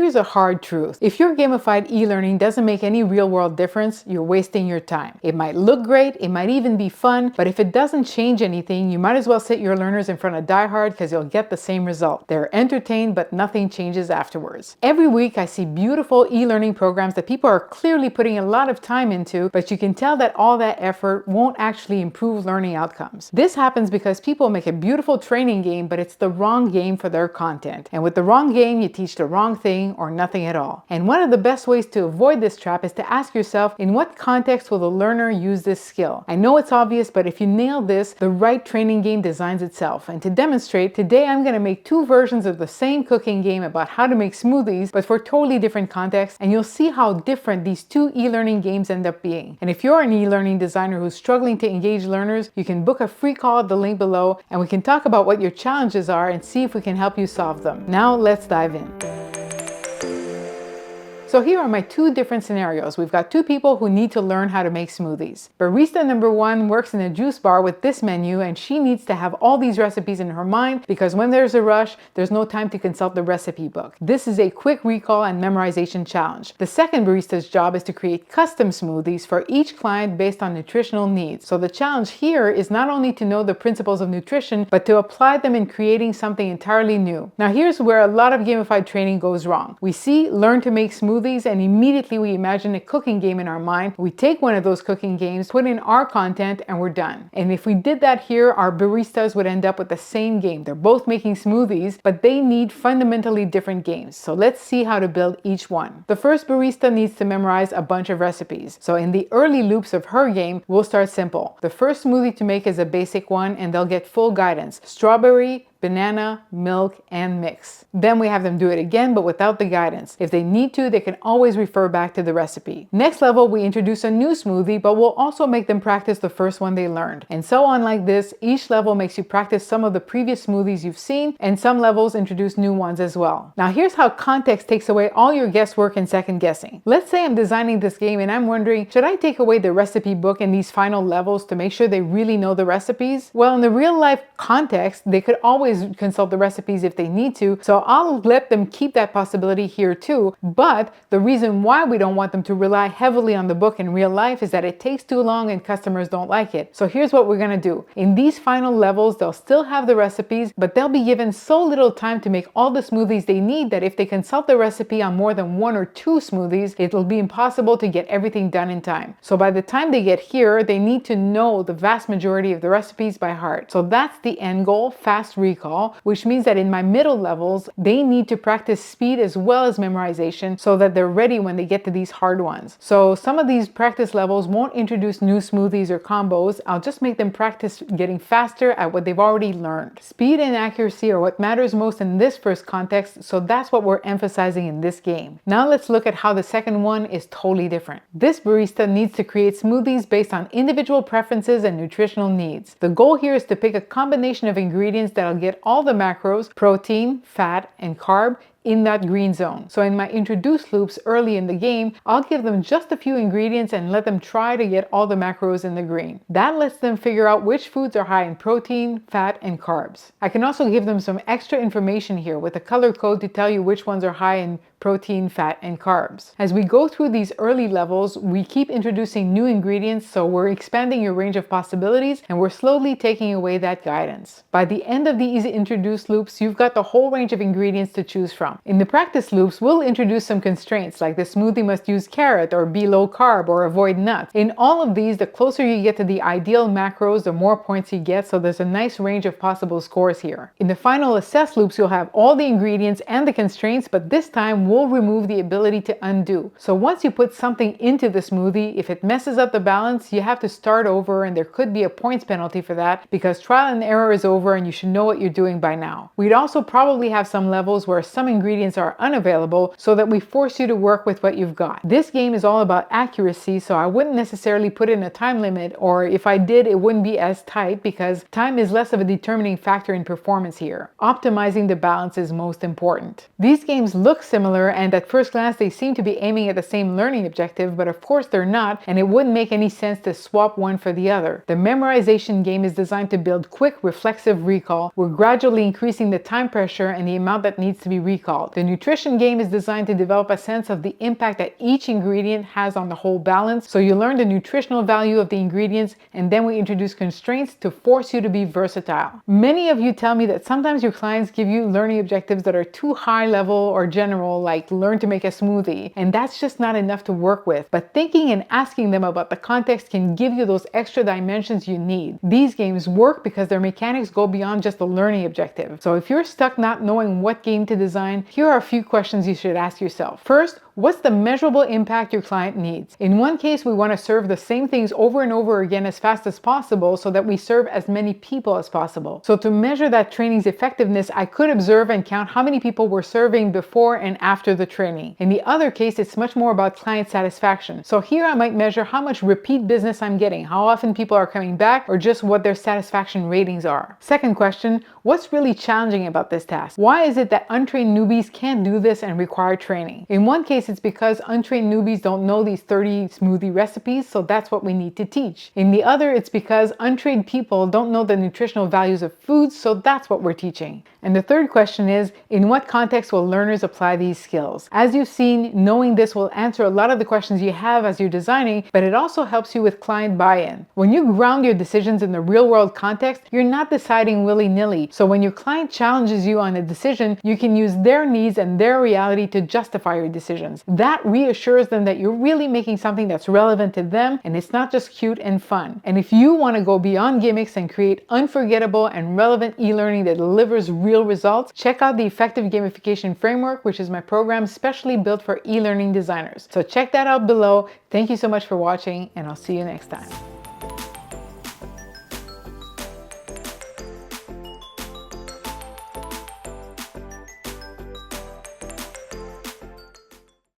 here's a hard truth. If your gamified e-learning doesn't make any real-world difference, you're wasting your time. It might look great, it might even be fun, but if it doesn't change anything, you might as well sit your learners in front of Die Hard because you'll get the same result. They're entertained, but nothing changes afterwards. Every week, I see beautiful e-learning programs that people are clearly putting a lot of time into, but you can tell that all that effort won't actually improve learning outcomes. This happens because people make a beautiful training game, but it's the wrong game for their content. And with the wrong game, you teach the wrong thing or nothing at all. And one of the best ways to avoid this trap is to ask yourself, in what context will the learner use this skill? I know it's obvious, but if you nail this, the right training game designs itself. And to demonstrate, today I'm going to make two versions of the same cooking game about how to make smoothies, but for totally different contexts, and you'll see how different these two e-learning games end up being. And if you're an e-learning designer who's struggling to engage learners, you can book a free call at the link below, and we can talk about what your challenges are and see if we can help you solve them. Now let's dive in. So here are my two different scenarios. We've got two people who need to learn how to make smoothies. Barista number one works in a juice bar with this menu, and she needs to have all these recipes in her mind because when there's a rush, there's no time to consult the recipe book. This is a quick recall and memorization challenge. The second barista's job is to create custom smoothies for each client based on nutritional needs. So the challenge here is not only to know the principles of nutrition, but to apply them in creating something entirely new. Now here's where a lot of gamified training goes wrong. We see learn to make smoothies, and immediately we imagine a cooking game in our mind. We take one of those cooking games, put in our content, and we're done. And if we did that here, our baristas would end up with the same game. They're both making smoothies, but they need fundamentally different games. So let's see how to build each one. The first barista needs to memorize a bunch of recipes. So in the early loops of her game, we'll start simple. The first smoothie to make is a basic one, and they'll get full guidance. Strawberry, banana, milk, and mix. Then we have them do it again, but without the guidance. If they need to, they can always refer back to the recipe. Next level, we introduce a new smoothie, but we'll also make them practice the first one they learned. And so on like this, each level makes you practice some of the previous smoothies you've seen, and some levels introduce new ones as well. Now here's how context takes away all your guesswork and second guessing. Let's say I'm designing this game and I'm wondering, should I take away the recipe book in these final levels to make sure they really know the recipes? Well, in the real life context, they could always consult the recipes if they need to, so I'll let them keep that possibility here too. But the reason why we don't want them to rely heavily on the book in real life is that it takes too long and customers don't like it. So here's what we're gonna do. In these final levels, they'll still have the recipes, but they'll be given so little time to make all the smoothies they need that if they consult the recipe on more than one or two smoothies, it'll be impossible to get everything done in time. So by the time they get here, they need to know the vast majority of the recipes by heart. So that's the end goal, fast recall, which means that in my middle levels, they need to practice speed as well as memorization so that they're ready when they get to these hard ones. So some of these practice levels won't introduce new smoothies or combos. I'll just make them practice getting faster at what they've already learned. Speed and accuracy are what matters most in this first context, so that's what we're emphasizing in this game. Now let's look at how the second one is totally different. This barista needs to create smoothies based on individual preferences and nutritional needs. The goal here is to pick a combination of ingredients that'll get all the macros, protein, fat, and carb in that green zone. So in my introduce loops early in the game, I'll give them just a few ingredients and let them try to get all the macros in the green. That lets them figure out which foods are high in protein, fat, and carbs. I can also give them some extra information here with a color code to tell you which ones are high in protein, fat, and carbs. As we go through these early levels, we keep introducing new ingredients, so we're expanding your range of possibilities and we're slowly taking away that guidance. By the end of these introduce loops, you've got the whole range of ingredients to choose from. In the practice loops, we'll introduce some constraints like the smoothie must use carrot or be low carb or avoid nuts. In all of these, the closer you get to the ideal macros, the more points you get, so there's a nice range of possible scores here. In the final assess loops, you'll have all the ingredients and the constraints, but this time we'll remove the ability to undo. So once you put something into the smoothie, if it messes up the balance, you have to start over, and there could be a points penalty for that because trial and error is over and you should know what you're doing by now. We'd also probably have some levels where some ingredients are unavailable so that we force you to work with what you've got. This game is all about accuracy, so I wouldn't necessarily put in a time limit, or if I did, it wouldn't be as tight because time is less of a determining factor in performance here. Optimizing the balance is most important. These games look similar, and at first glance they seem to be aiming at the same learning objective, but of course they're not, and it wouldn't make any sense to swap one for the other. The memorization game is designed to build quick reflexive recall. We're gradually increasing the time pressure and the amount that needs to be recalled. called. The nutrition game is designed to develop a sense of the impact that each ingredient has on the whole balance. So you learn the nutritional value of the ingredients, and then we introduce constraints to force you to be versatile. Many of you tell me that sometimes your clients give you learning objectives that are too high level or general, like learn to make a smoothie, and that's just not enough to work with. But thinking and asking them about the context can give you those extra dimensions you need. These games work because their mechanics go beyond just the learning objective. So if you're stuck not knowing what game to design, here are a few questions you should ask yourself. First, what's the measurable impact your client needs? In one case, we want to serve the same things over and over again as fast as possible so that we serve as many people as possible. So to measure that training's effectiveness, I could observe and count how many people we're serving before and after the training. In the other case, it's much more about client satisfaction. So here I might measure how much repeat business I'm getting, how often people are coming back, or just what their satisfaction ratings are. Second question, what's really challenging about this task? Why is it that untrained newbies can't do this and require training? In one case, it's because untrained newbies don't know these 30 smoothie recipes, so that's what we need to teach. In the other, it's because untrained people don't know the nutritional values of foods, so that's what we're teaching. And the third question is, in what context will learners apply these skills? As you've seen, knowing this will answer a lot of the questions you have as you're designing, but it also helps you with client buy-in. When you ground your decisions in the real-world context, you're not deciding willy-nilly. So when your client challenges you on a decision, you can use their needs and their reality to justify your decisions. That reassures them that you're really making something that's relevant to them, and it's not just cute and fun. And if you want to go beyond gimmicks and create unforgettable and relevant e-learning that delivers real results, check out the Effective Gamification Framework, which is my program specially built for e-learning designers. So check that out below. Thank you so much for watching, and I'll see you next time.